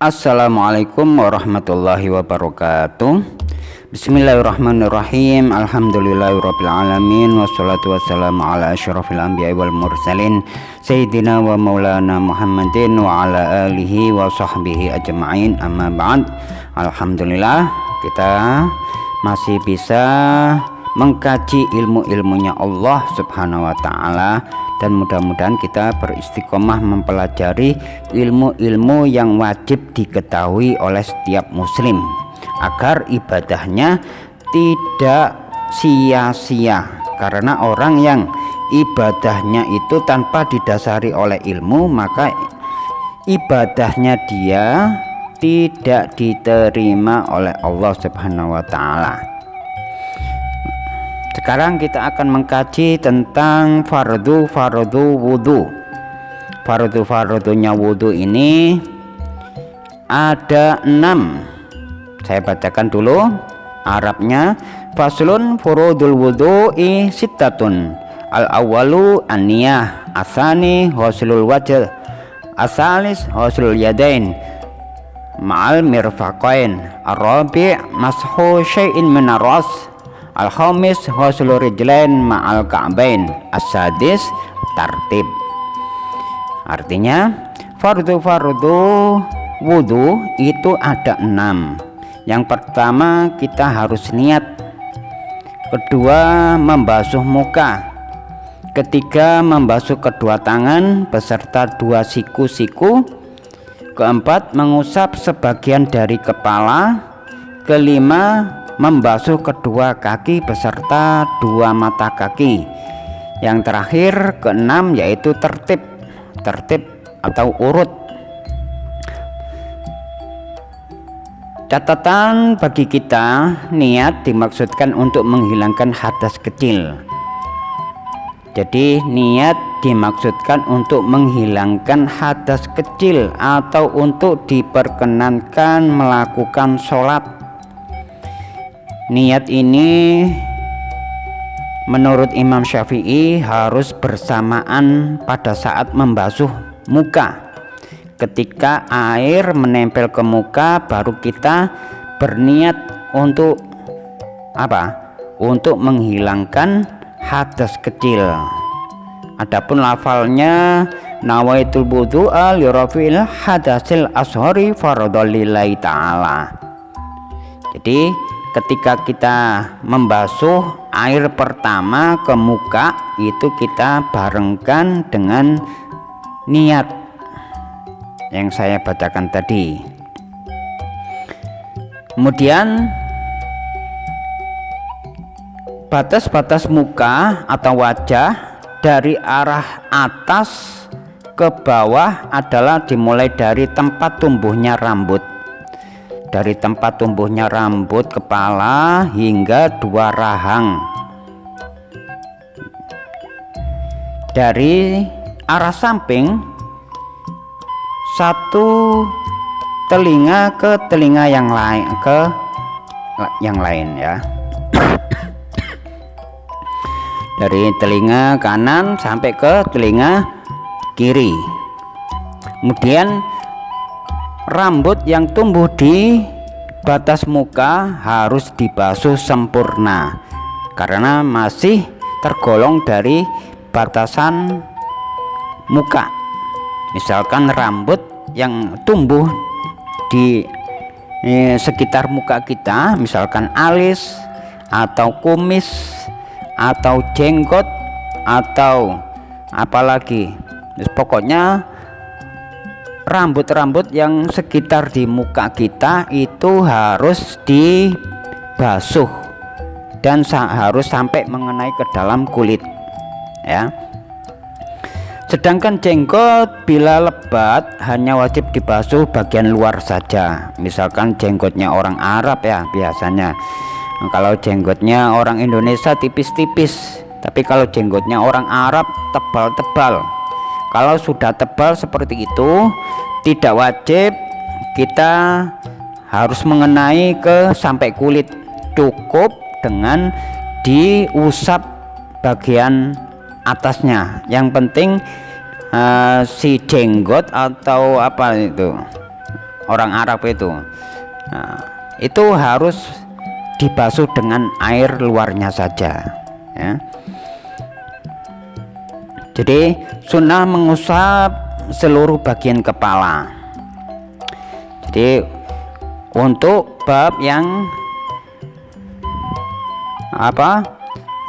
Assalamualaikum warahmatullahi wabarakatuh. Bismillahirrahmanirrahim. Alhamdulillahirrabbilalamin. Wassalatu wassalamu ala asyrafil anbiya wal mursalin Sayyidina wa maulana Muhammadin wa ala alihi wa sahbihi ajma'in, amma ba'd. Alhamdulillah kita masih bisa mengkaji ilmu-ilmunya Allah subhanahu wa ta'ala, dan mudah-mudahan kita beristiqomah mempelajari ilmu-ilmu yang wajib diketahui oleh setiap muslim agar ibadahnya tidak sia-sia. Karena orang yang ibadahnya itu tanpa didasari oleh ilmu, maka ibadahnya dia tidak diterima oleh Allah subhanahu wa ta'ala. Sekarang kita akan mengkaji tentang fardu wudhu. Fardunya wudhu ini ada 6. Saya bacakan dulu Arabnya. Faslun furudul wudhu'i sittatun. Al-awwalu an-niyah, asani ghuslul wajh, asalis ghuslul yadain ma'al mirfaqain, ar-rabi' mashu syai'in min ar-ras, al-khamis ghuslul rijlain ma'al ka'bain, as-sadis tartib. Artinya fardu wudhu itu ada 6. Yang pertama kita harus niat, kedua membasuh muka, ketiga membasuh kedua tangan beserta 2 siku-siku, keempat mengusap sebagian dari kepala, kelima membasuh kedua kaki beserta 2 mata kaki, yang terakhir keenam yaitu tertib atau urut. Catatan bagi kita, niat dimaksudkan untuk menghilangkan hadas kecil. Jadi niat dimaksudkan untuk menghilangkan hadas kecil atau untuk diperkenankan melakukan sholat. Niat ini menurut Imam Syafi'i harus bersamaan pada saat membasuh muka. Ketika air menempel ke muka baru kita berniat untuk apa? Untuk menghilangkan hadas kecil. Adapun lafalnya nawaitul wudhu'a li rafil hadasil ashari faradhalillahi ta'ala. Jadi ketika kita membasuh air pertama ke muka itu kita barengkan dengan niat yang saya bacakan tadi. Kemudian batas-batas muka atau wajah dari arah atas ke bawah adalah dimulai dari tempat tumbuhnya rambut. Dari tempat tumbuhnya rambut kepala hingga 2 rahang. Dari arah samping 1 telinga ke telinga yang lain ya. Dari telinga kanan sampai ke telinga kiri. Kemudian rambut yang tumbuh di batas muka harus dibasuh sempurna karena masih tergolong dari batasan muka. Misalkan rambut yang tumbuh di sekitar muka kita, misalkan alis atau kumis atau jenggot atau apalagi, pokoknya rambut-rambut yang sekitar di muka kita itu harus dibasuh dan harus sampai mengenai ke dalam kulit ya. Sedangkan jenggot bila lebat hanya wajib dibasuh bagian luar saja. Misalkan jenggotnya orang Arab ya biasanya. Kalau jenggotnya orang Indonesia tipis-tipis, tapi kalau jenggotnya orang Arab tebal-tebal. Kalau sudah tebal seperti itu tidak wajib kita harus mengenai ke sampai kulit, cukup dengan diusap bagian atasnya. Yang penting si jenggot atau apa itu orang Arab itu. Nah, itu harus dibasuh dengan air luarnya saja ya. Jadi sunnah mengusap seluruh bagian kepala. Jadi untuk bab yang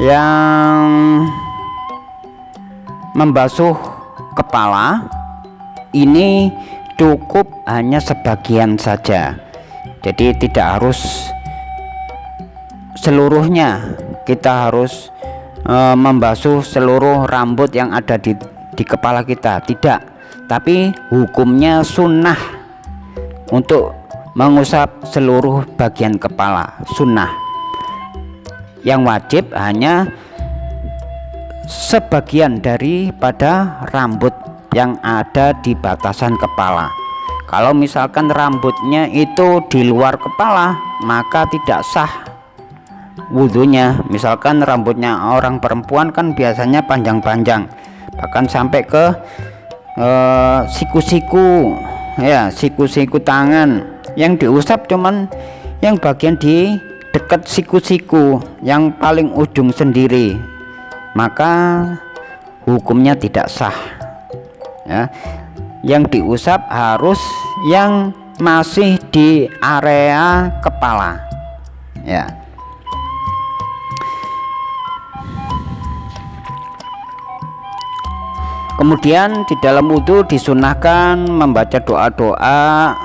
yang membasuh kepala ini cukup hanya sebagian saja. Jadi tidak harus seluruhnya, kita harus membasuh seluruh rambut yang ada di kepala kita, tidak. Tapi hukumnya sunnah untuk mengusap seluruh bagian kepala, sunnah. Yang wajib hanya sebagian daripada rambut yang ada di batasan kepala. Kalau misalkan rambutnya itu di luar kepala, maka tidak sah wudhunya. Misalkan rambutnya orang perempuan kan biasanya panjang-panjang, bahkan sampai ke siku-siku ya, siku-siku tangan. Yang diusap cuman yang bagian di dekat siku-siku, yang paling ujung sendiri, maka hukumnya tidak sah ya. Yang diusap harus yang masih di area kepala ya. Kemudian di dalam wudhu disunahkan membaca doa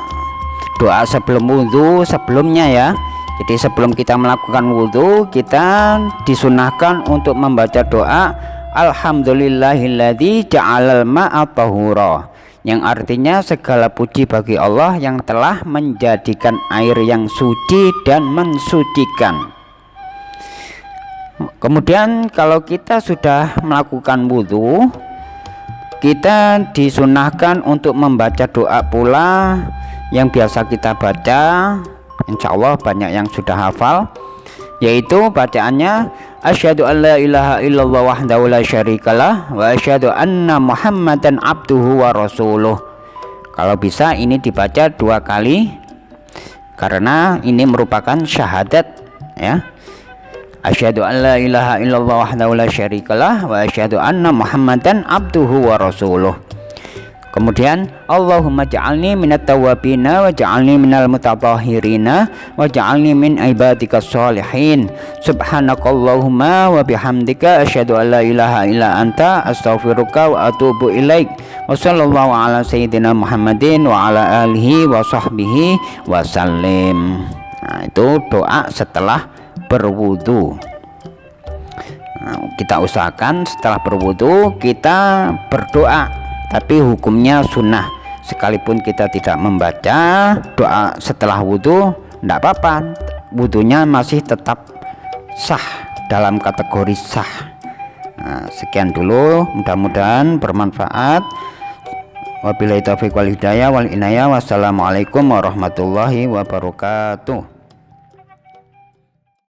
sebelum wudhu sebelumnya ya. Jadi sebelum kita melakukan wudhu, kita disunahkan untuk membaca doa Alhamdulillahilladzi ja'alal ma'a tahura, yang artinya segala puji bagi Allah yang telah menjadikan air yang suci dan mensucikan. Kemudian kalau kita sudah melakukan wudhu, kita disunahkan untuk membaca doa pula yang biasa kita baca. Insya Allah banyak yang sudah hafal, yaitu bacaannya asyhadu an la ilaha illallah wahdahu la syarikalah wa asyhadu anna muhammadan abduhu wa rasuluh. Kalau bisa ini dibaca 2 kali karena ini merupakan syahadat ya. Asyhadu an la ilaha illallah wahdahu la syarikalah wa asyhadu anna muhammadan abduhu wa rasuluh. Kemudian Allahumma ja'alni minat tawabina wa ja'alni minal mutatahhirina wa ja'alni min ibadikas sholihin. Subhanakallahumma wa bihamdika asyhadu an la ilaha illa anta astaghfiruka wa atubu ilaik. Wa sallallahu ala sayyidina Muhammadin wa ala alihi wa sahbihi wa sallim. Nah, itu doa setelah berwudu. Nah, kita usahakan setelah berwudu kita berdoa, tapi hukumnya sunnah. Sekalipun kita tidak membaca doa setelah wudhu, tidak apa-apa, wudhunya masih tetap sah, dalam kategori sah. Nah, sekian dulu, mudah-mudahan bermanfaat. Wabillahi taufiq wal hidayah wal inayah. Wassalamualaikum warahmatullahi wabarakatuh.